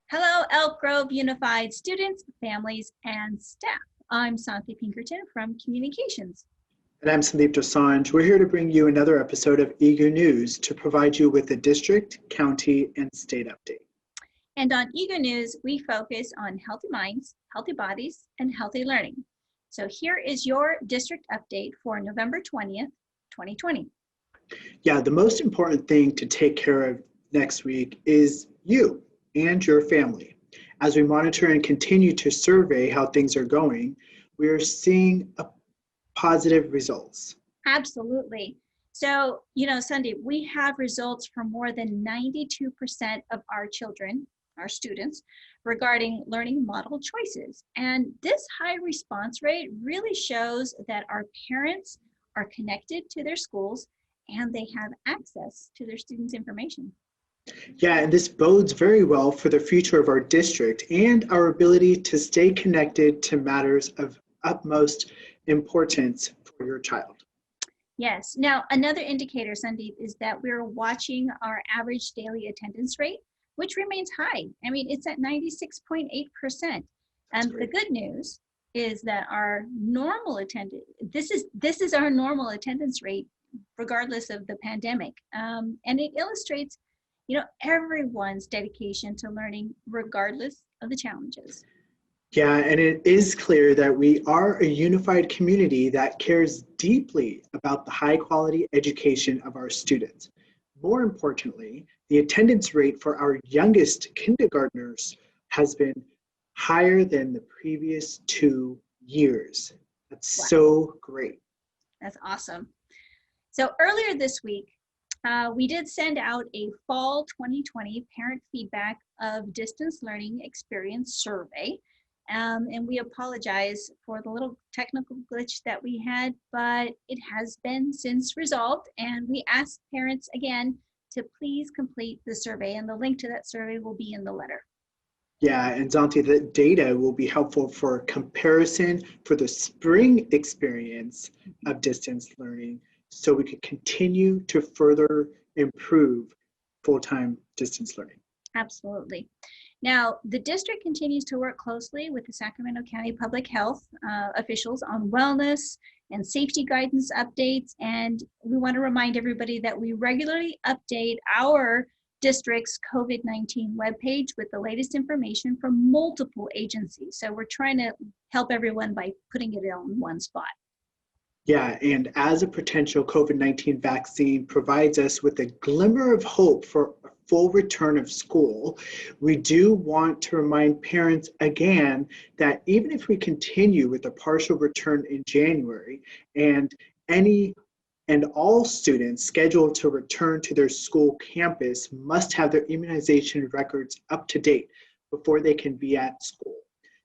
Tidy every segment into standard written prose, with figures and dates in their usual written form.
Hello, Elk Grove Unified students, families, and staff. I'm Santhi Pinkerton from Communications. And I'm Sandeep Dosanjh. We're here to bring you another episode of EGU News to provide you with a district, county, and state update. And on EGU News, we focus on healthy minds, healthy bodies, and healthy learning. So here is your district update for November 20th, 2020. Yeah, the most important thing to take care of next week is you and your family. As we monitor and continue to survey how things are going, we are seeing positive results. Absolutely. So, Sunday, we have results from more than 92% of our children, our students, regarding learning model choices. And this high response rate really shows that our parents are connected to their schools and they have access to their students' information. Yeah, and this bodes very well for the future of our district and our ability to stay connected to matters of utmost importance for your child. Yes. Now, another indicator, Sandeep, is that we're watching our average daily attendance rate, which remains high. I mean, it's at 96.8%. And the good news is that our normal attendance, this is our normal attendance rate, regardless of the pandemic. And it illustrates everyone's dedication to learning regardless of the challenges. Yeah, and it is clear that we are a unified community that cares deeply about the high quality education of our students. More importantly, the attendance rate for our youngest kindergartners has been higher than the previous 2 years. That's wow. So great. That's awesome. So earlier this week, we did send out a fall 2020 parent feedback of distance learning experience survey. And we apologize for the little technical glitch that we had, but it has been since resolved. And we asked parents again to please complete the survey, and the link to that survey will be in the letter. Yeah, and Dante, the data will be helpful for comparison for the spring experience of distance learning, so we could continue to further improve full-time distance learning. Absolutely. Now, the district continues to work closely with the Sacramento County Public Health officials on wellness and safety guidance updates. And we want to remind everybody that we regularly update our district's COVID-19 webpage with the latest information from multiple agencies. So we're trying to help everyone by putting it on one spot. Yeah, and as a potential COVID-19 vaccine provides us with a glimmer of hope for a full return of school, we do want to remind parents again that even if we continue with a partial return in January, and all students scheduled to return to their school campus must have their immunization records up to date before they can be at school.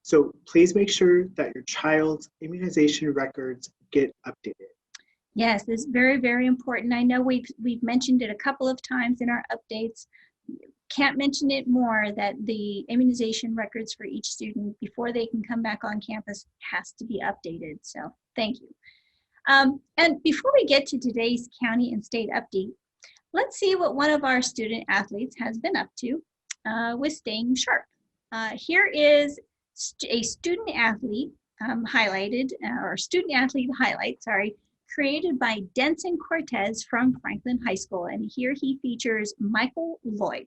So please make sure that your child's immunization records get updated. Yes, it's very, very important. I know we've mentioned it a couple of times in our updates. Can't mention it more that the immunization records for each student before they can come back on campus has to be updated. So thank you. And before we get to today's county and state update, let's see what one of our student athletes has been up to with staying sharp. Here is a student athlete highlight, created by Denson Cortez from Franklin High School. And here he features Michael Lloyd.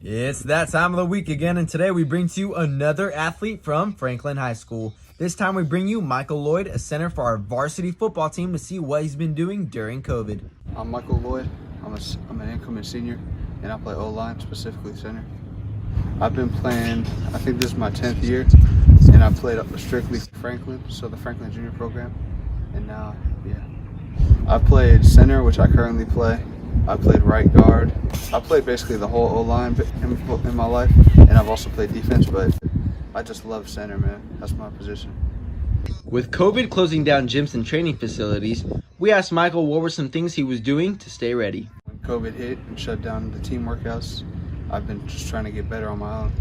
It's that time of the week again, and today we bring to you another athlete from Franklin High School. This time we bring you Michael Lloyd, a center for our varsity football team, to see what he's been doing during COVID. I'm Michael Lloyd. I'm an incoming senior, and I play O-line, specifically center. I've been playing, I think this is my 10th year, and I played strictly Franklin, so the Franklin Junior program. And now, I played center, which I currently play. I played right guard. I played basically the whole O-line in my life, and I've also played defense, but I just love center, man. That's my position. With COVID closing down gyms and training facilities, we asked Michael what were some things he was doing to stay ready. When COVID hit and shut down the team workouts, I've been just trying to get better on my own.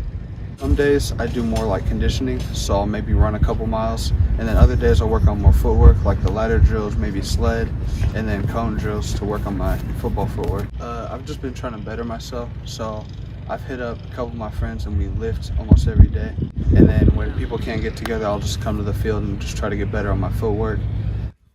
Some days I do more like conditioning, so I'll maybe run a couple miles, and then other days I'll work on more footwork, like the ladder drills, maybe sled, and then cone drills to work on my football footwork. I've just been trying to better myself, so I've hit up a couple of my friends and we lift almost every day. And then when people can't get together, I'll just come to the field and just try to get better on my footwork.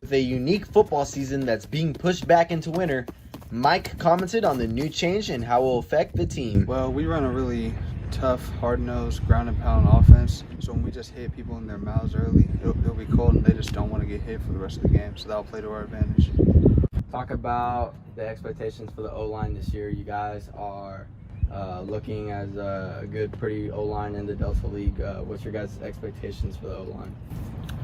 With a unique football season that's being pushed back into winter, Mike commented on the new change and how it will affect the team. Well, we run a really tough, hard-nosed, ground and pound offense. So when we just hit people in their mouths early, it'll be cold and they just don't want to get hit for the rest of the game. So that'll play to our advantage. Talk about the expectations for the O-line this year. You guys are looking as a good, pretty O-line in the Delta League. What's your guys' expectations for the O-line?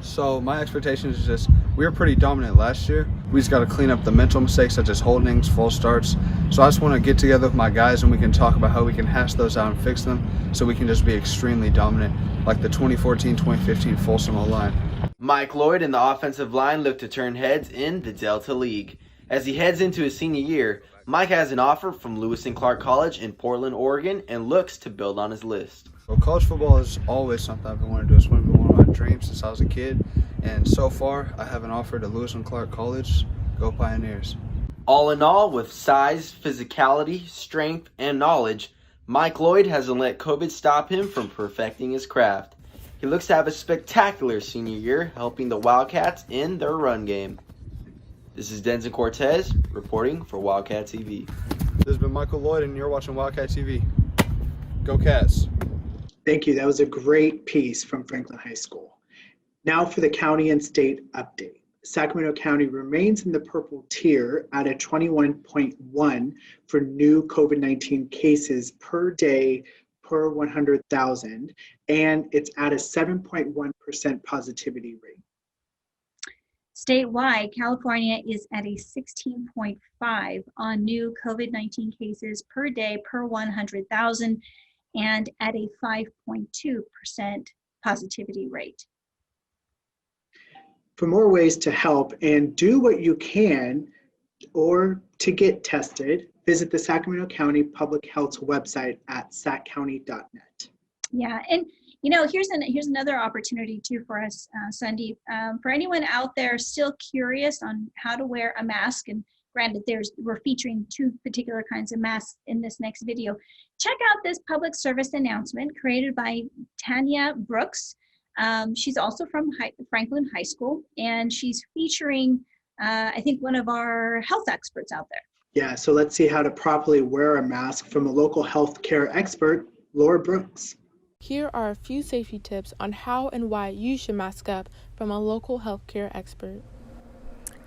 So my expectation is just, we were pretty dominant last year. We just got to clean up the mental mistakes such as holdings, false starts. So I just want to get together with my guys and we can talk about how we can hash those out and fix them so we can just be extremely dominant like the 2014-2015 Folsom O-line. Mike Lloyd and the offensive line look to turn heads in the Delta League. As he heads into his senior year, Mike has an offer from Lewis and Clark College in Portland, Oregon, and looks to build on his list. Well, college football is always something I've been wanting to do. It's been one of my dreams since I was a kid. And so far, I have an offer to Lewis and Clark College. Go Pioneers. All in all, with size, physicality, strength, and knowledge, Mike Lloyd hasn't let COVID stop him from perfecting his craft. He looks to have a spectacular senior year, helping the Wildcats in their run game. This is Denson Cortez reporting for Wildcat TV. This has been Michael Lloyd, and you're watching Wildcat TV. Go Cats. Thank you. That was a great piece from Franklin High School. Now for the county and state update. Sacramento County remains in the purple tier at a 21.1 for new COVID-19 cases per day per 100,000, and it's at a 7.1% positivity rate. Statewide, California is at a 16.5 on new COVID-19 cases per day per 100,000 and at a 5.2% positivity rate. For more ways to help and do what you can or to get tested, visit the Sacramento County Public Health's website at saccounty.net. Yeah, and you know, here's another opportunity too for us, Sandeep. For anyone out there still curious on how to wear a mask, and granted, we're featuring two particular kinds of masks in this next video. Check out this public service announcement created by Tanya Brooks. She's also from Franklin High School, and she's featuring, I think, one of our health experts out there. Yeah, so let's see how to properly wear a mask from a local healthcare expert, Laura Brooks. Here are a few safety tips on how and why you should mask up from a local healthcare expert.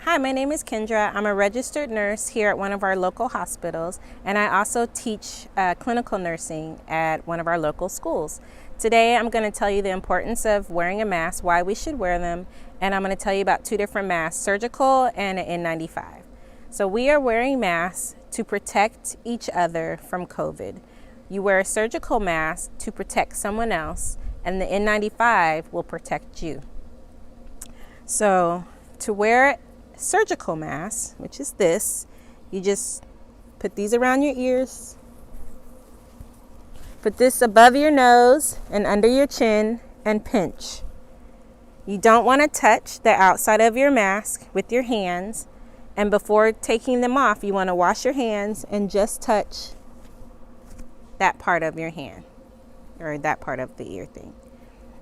Hi, my name is Kendra. I'm a registered nurse here at one of our local hospitals, and I also teach clinical nursing at one of our local schools. Today, I'm going to tell you the importance of wearing a mask, why we should wear them, and I'm going to tell you about two different masks, surgical and an N95. So we are wearing masks to protect each other from COVID. You wear a surgical mask to protect someone else, and the N95 will protect you. So to wear a surgical mask, which is this, you just put these around your ears, put this above your nose and under your chin, and pinch. You don't want to touch the outside of your mask with your hands, and before taking them off, you want to wash your hands and just touch that part of your hand or that part of the ear thing.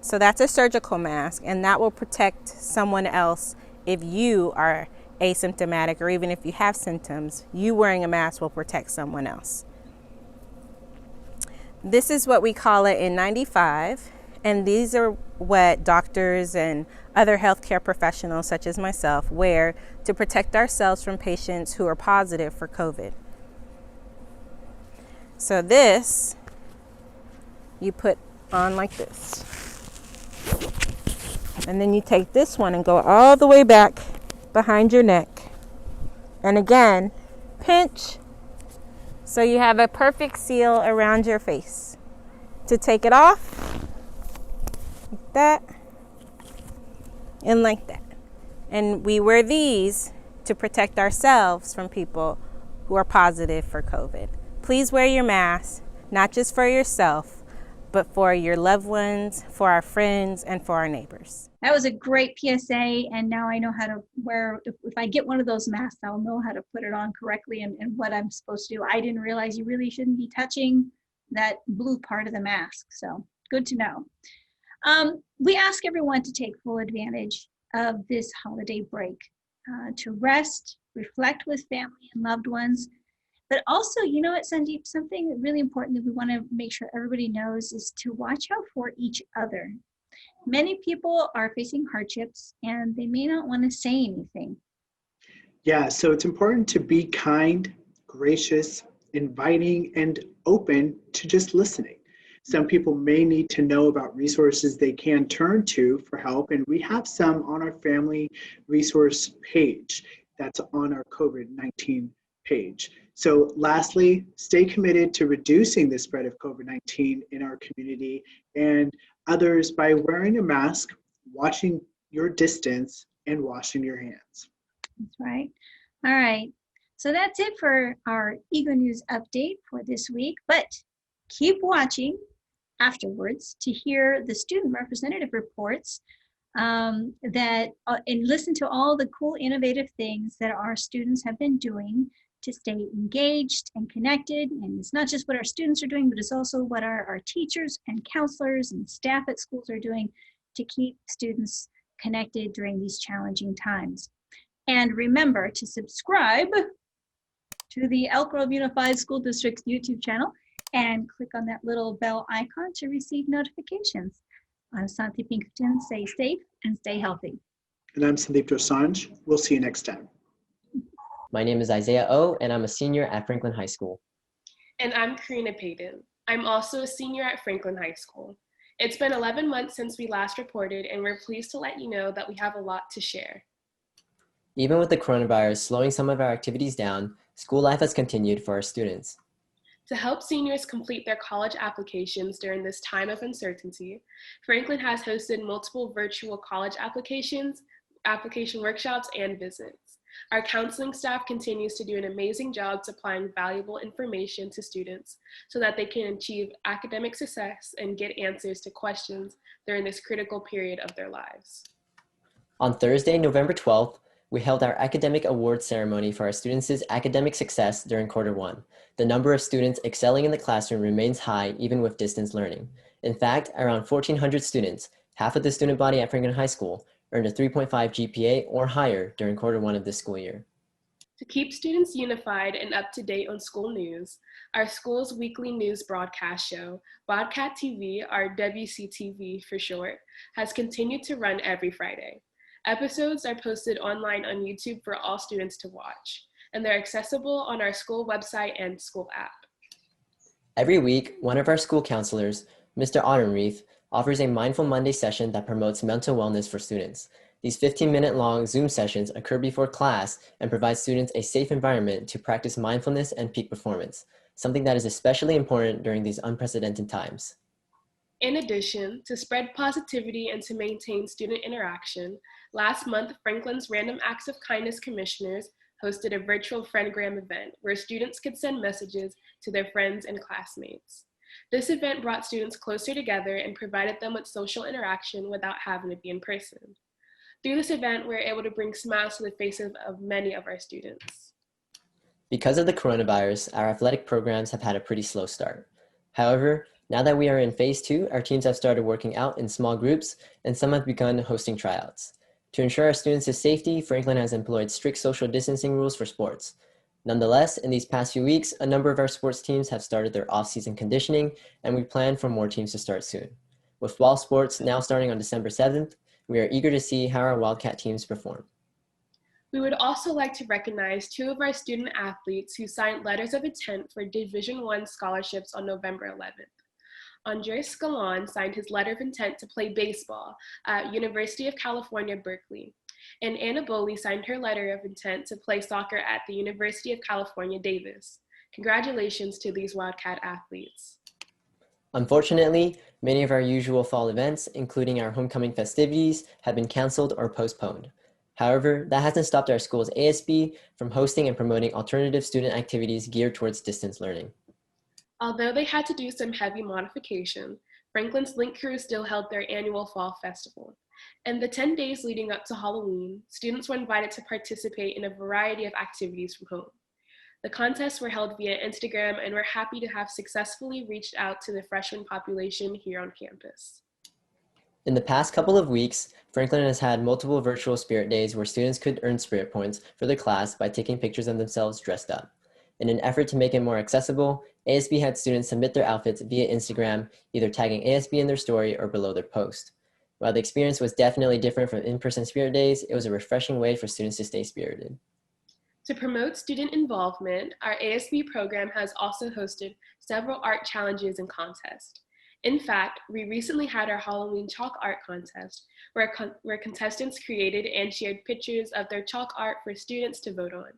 So that's a surgical mask, and that will protect someone else if you are asymptomatic, or even if you have symptoms. You wearing a mask will protect someone else. This is what we call it N95, and these are what doctors and other healthcare professionals such as myself wear to protect ourselves from patients who are positive for COVID. So this, you put on like this. And then you take this one and go all the way back behind your neck. And again, pinch. So you have a perfect seal around your face. To take it off, like that, and like that. And we wear these to protect ourselves from people who are positive for COVID. Please wear your mask, not just for yourself, but for your loved ones, for our friends, and for our neighbors. That was a great PSA, and now I know how to wear, if I get one of those masks, I'll know how to put it on correctly and what I'm supposed to do. I didn't realize you really shouldn't be touching that blue part of the mask. So good to know. We ask everyone to take full advantage of this holiday break, to rest, reflect with family and loved ones. But also, you know what, Sandeep, something really important that we want to make sure everybody knows is to watch out for each other. Many people are facing hardships and they may not want to say anything. Yeah, so it's important to be kind, gracious, inviting, and open to just listening. Some people may need to know about resources they can turn to for help, and we have some on our family resource page that's on our COVID-19 page. So lastly, stay committed to reducing the spread of COVID-19 in our community and others by wearing a mask, watching your distance, and washing your hands. That's right. All right. So that's it for our EGU News update for this week, but keep watching afterwards to hear the student representative reports and listen to all the cool, innovative things that our students have been doing to stay engaged and connected. And it's not just what our students are doing, but it's also what our teachers and counselors and staff at schools are doing to keep students connected during these challenging times. And remember to subscribe to the Elk Grove Unified School District's YouTube channel and click on that little bell icon to receive notifications. I'm Santi Pinkerton. Stay safe and stay healthy. And I'm Sandeep Dosanjh. We'll see you next time. My name is Isaiah O, and I'm a senior at Franklin High School. And I'm Karina Payton. I'm also a senior at Franklin High School. It's been 11 months since we last reported, and we're pleased to let you know that we have a lot to share. Even with the coronavirus slowing some of our activities down, school life has continued for our students. To help seniors complete their college applications during this time of uncertainty, Franklin has hosted multiple virtual college application workshops and visits. Our counseling staff continues to do an amazing job supplying valuable information to students so that they can achieve academic success and get answers to questions during this critical period of their lives. On Thursday, November 12th, we held our academic awards ceremony for our students' academic success during quarter one. The number of students excelling in the classroom remains high even with distance learning. In fact, around 1,400 students, half of the student body at Franklin High School, earned a 3.5 GPA or higher during quarter one of this school year. To keep students unified and up to date on school news, our school's weekly news broadcast show, Bobcat TV, or WCTV for short, has continued to run every Friday. Episodes are posted online on YouTube for all students to watch, and they're accessible on our school website and school app. Every week, one of our school counselors, Mr. Autumnreath, offers a Mindful Monday session that promotes mental wellness for students. These 15-minute long Zoom sessions occur before class and provide students a safe environment to practice mindfulness and peak performance, something that is especially important during these unprecedented times. In addition, to spread positivity and to maintain student interaction, last month, Franklin's Random Acts of Kindness Commissioners hosted a virtual Friendgram event where students could send messages to their friends and classmates. This event brought students closer together and provided them with social interaction without having to be in person. Through this event, we were able to bring smiles to the faces of many of our students. Because of the coronavirus, our athletic programs have had a pretty slow start. However, now that we are in phase 2, our teams have started working out in small groups, and some have begun hosting tryouts. To ensure our students' safety, Franklin has employed strict social distancing rules for sports. Nonetheless, in these past few weeks, a number of our sports teams have started their off-season conditioning, and we plan for more teams to start soon. With fall sports now starting on December 7th, we are eager to see how our Wildcat teams perform. We would also like to recognize 2 of our student athletes who signed letters of intent for Division I scholarships on November 11th. Andres Scalon signed his letter of intent to play baseball at University of California, Berkeley. And Anna Boley signed her letter of intent to play soccer at the University of California, Davis. Congratulations to these Wildcat athletes. Unfortunately, many of our usual fall events, including our homecoming festivities, have been canceled or postponed. However, that hasn't stopped our school's ASB from hosting and promoting alternative student activities geared towards distance learning. Although they had to do some heavy modification, Franklin's Link Crew still held their annual fall festival. And the 10 days leading up to Halloween, students were invited to participate in a variety of activities from home. The contests were held via Instagram, and we're happy to have successfully reached out to the freshman population here on campus. In the past couple of weeks, Franklin has had multiple virtual spirit days where students could earn spirit points for their class by taking pictures of themselves dressed up. In an effort to make it more accessible, ASB had students submit their outfits via Instagram, either tagging ASB in their story or below their post. While the experience was definitely different from in-person spirit days, it was a refreshing way for students to stay spirited. To promote student involvement, our ASB program has also hosted several art challenges and contests. In fact, we recently had our Halloween chalk art contest, where contestants created and shared pictures of their chalk art for students to vote on.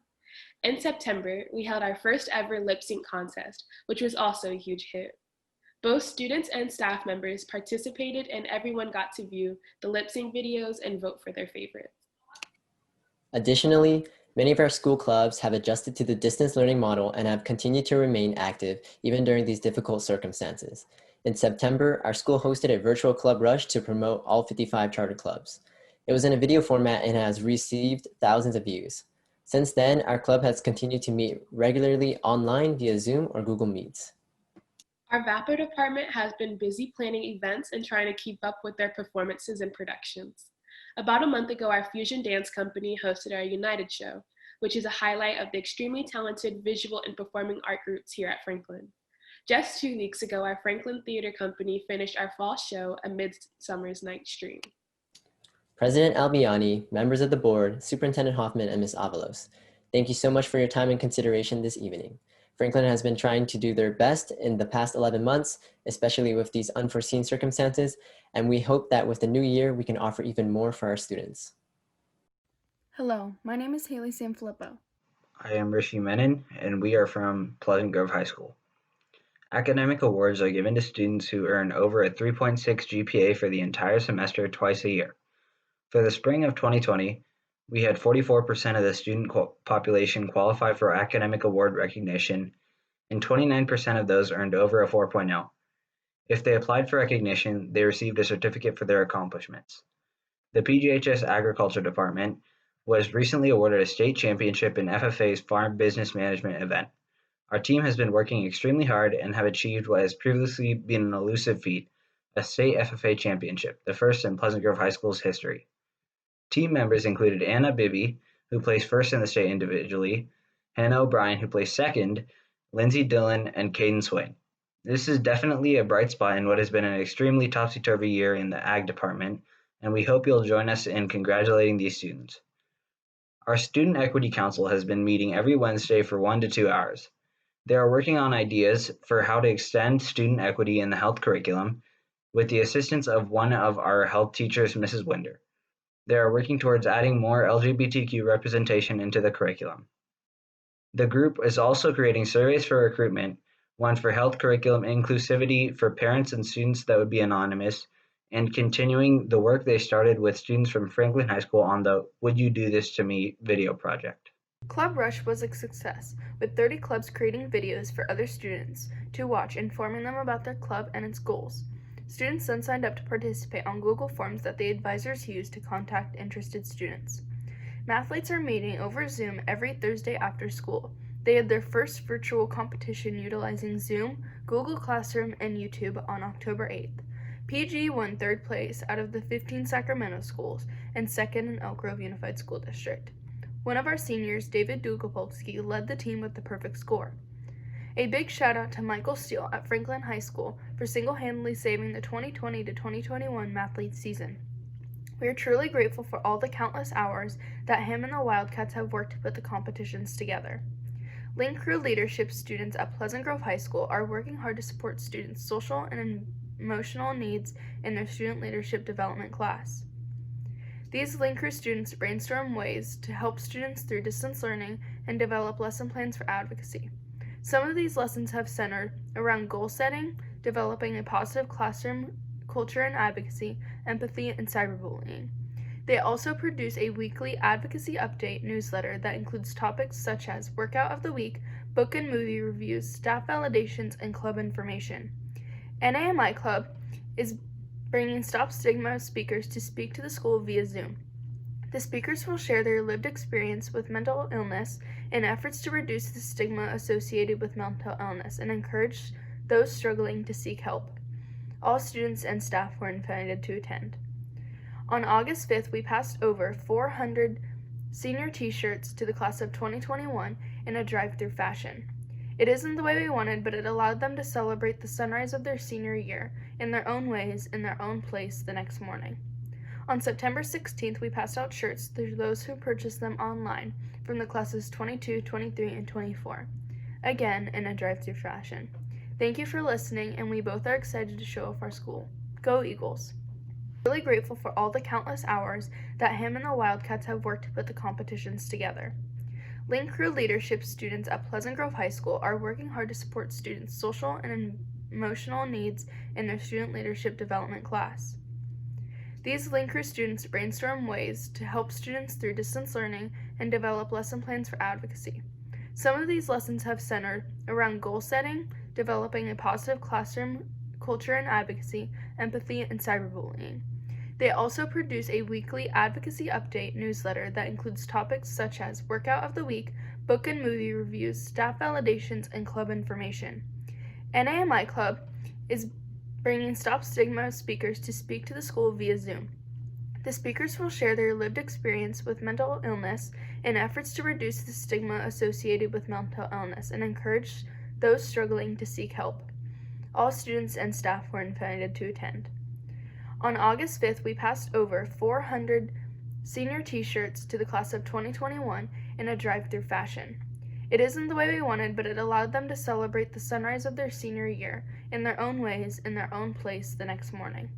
In September, we held our first ever lip sync contest, which was also a huge hit. Both students and staff members participated, and everyone got to view the lip sync videos and vote for their favorites. Additionally, many of our school clubs have adjusted to the distance learning model and have continued to remain active even during these difficult circumstances. In September, our school hosted a virtual club rush to promote all 55 charter clubs. It was in a video format and has received thousands of views. Since then, our club has continued to meet regularly online via Zoom or Google Meets. Our VAPO department has been busy planning events and trying to keep up with their performances and productions. About a month ago, our Fusion Dance Company hosted our United Show, which is a highlight of the extremely talented visual and performing art groups here at Franklin. Just 2 weeks ago, our Franklin Theater Company finished our fall show, A Midsummer's Night's Dream. President Albiani, members of the board, Superintendent Hoffman, and Ms. Avalos, thank you so much for your time and consideration this evening. Franklin has been trying to do their best in the past 11 months, especially with these unforeseen circumstances, and we hope that with the new year, we can offer even more for our students. Hello, my name is Haley Sanfilippo. I am Rishi Menon, and we are from Pleasant Grove High School. Academic awards are given to students who earn over a 3.6 GPA for the entire semester twice a year. For the spring of 2020, we had 44% of the student population qualify for academic award recognition, and 29% of those earned over a 4.0. If they applied for recognition, they received a certificate for their accomplishments. The PGHS Agriculture Department was recently awarded a state championship in FFA's Farm Business Management event. Our team has been working extremely hard and have achieved what has previously been an elusive feat, a state FFA championship, the first in Pleasant Grove High School's history. Team members included Anna Bibby, who placed first in the state individually, Hannah O'Brien, who placed second, Lindsay Dillon, and Caden Swain. This is definitely a bright spot in what has been an extremely topsy-turvy year in the Ag department, and we hope you'll join us in congratulating these students. Our Student Equity Council has been meeting every Wednesday for 1 to 2 hours. They are working on ideas for how to extend student equity in the health curriculum with the assistance of one of our health teachers, Mrs. Winder. They are working towards adding more LGBTQ representation into the curriculum. The group is also creating surveys for recruitment, one for health curriculum inclusivity for parents and students that would be anonymous, and continuing the work they started with students from Franklin High School on the Would You Do This to Me video project. Club Rush was a success, with 30 clubs creating videos for other students to watch, informing them about their club and its goals. Students then signed up to participate on Google Forms that the advisors used to contact interested students. Mathletes are meeting over Zoom every Thursday after school. They had their first virtual competition utilizing Zoom, Google Classroom, and YouTube on October 8th. PG won third place out of the 15 Sacramento schools and second in Elk Grove Unified School District. One of our seniors, David Dugopolsky, led the team with the perfect score. A big shout out to Michael Steele at Franklin High School for single-handedly saving the 2020 to 2021 Mathlete season. We are truly grateful for all the countless hours that him and the Wildcats have worked to put the competitions together. Link Crew leadership students at Pleasant Grove High School are working hard to support students' social and emotional needs in their student leadership development class. These Link Crew students brainstorm ways to help students through distance learning and develop lesson plans for advocacy. Some of these lessons have centered around goal setting, developing a positive classroom culture and advocacy, empathy, and cyberbullying. They also produce a weekly advocacy update newsletter that includes topics such as workout of the week, book and movie reviews, staff validations, and club information. NAMI Club is bringing Stop Stigma speakers to speak to the school via Zoom. The speakers will share their lived experience with mental illness and efforts to reduce the stigma associated with mental illness and encourage those struggling to seek help. All students and staff were invited to attend. On August 5th, we passed over 400 senior t-shirts to the class of 2021 in a drive-through fashion. It isn't the way we wanted, but it allowed them to celebrate the sunrise of their senior year in their own ways, in their own place the next morning. On September 16th, we passed out shirts to those who purchased them online from the classes 22, 23, and 24, again in a drive-through fashion. Thank you for listening, and we both are excited to show off our school. Go Eagles! Really grateful for all the countless hours that him and the Wildcats have worked to put the competitions together. Link Crew leadership students at Pleasant Grove High School are working hard to support students' social and emotional needs in their student leadership development class. These Link Crew students brainstorm ways to help students through distance learning and develop lesson plans for advocacy. Some of these lessons have centered around goal setting, developing a positive classroom culture and advocacy, empathy, and cyberbullying. They also produce a weekly advocacy update newsletter that includes topics such as workout of the week, book and movie reviews, staff validations, and club information. NAMI Club is bringing Stop Stigma speakers to speak to the school via Zoom. The speakers will share their lived experience with mental illness and efforts to reduce the stigma associated with mental illness and encourage those struggling to seek help. All students and staff were invited to attend. On August 5th, we passed over 400 senior t-shirts to the class of 2021 in a drive-through fashion. It isn't the way we wanted, but it allowed them to celebrate the sunrise of their senior year in their own ways, in their own place the next morning.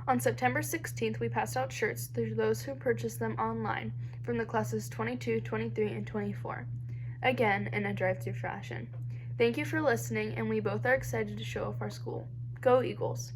On September 16th, we passed out shirts to those who purchased them online from the classes 22, 23, and 24, again in a drive-through fashion. Thank you for listening, and we both are excited to show off our school. Go Eagles!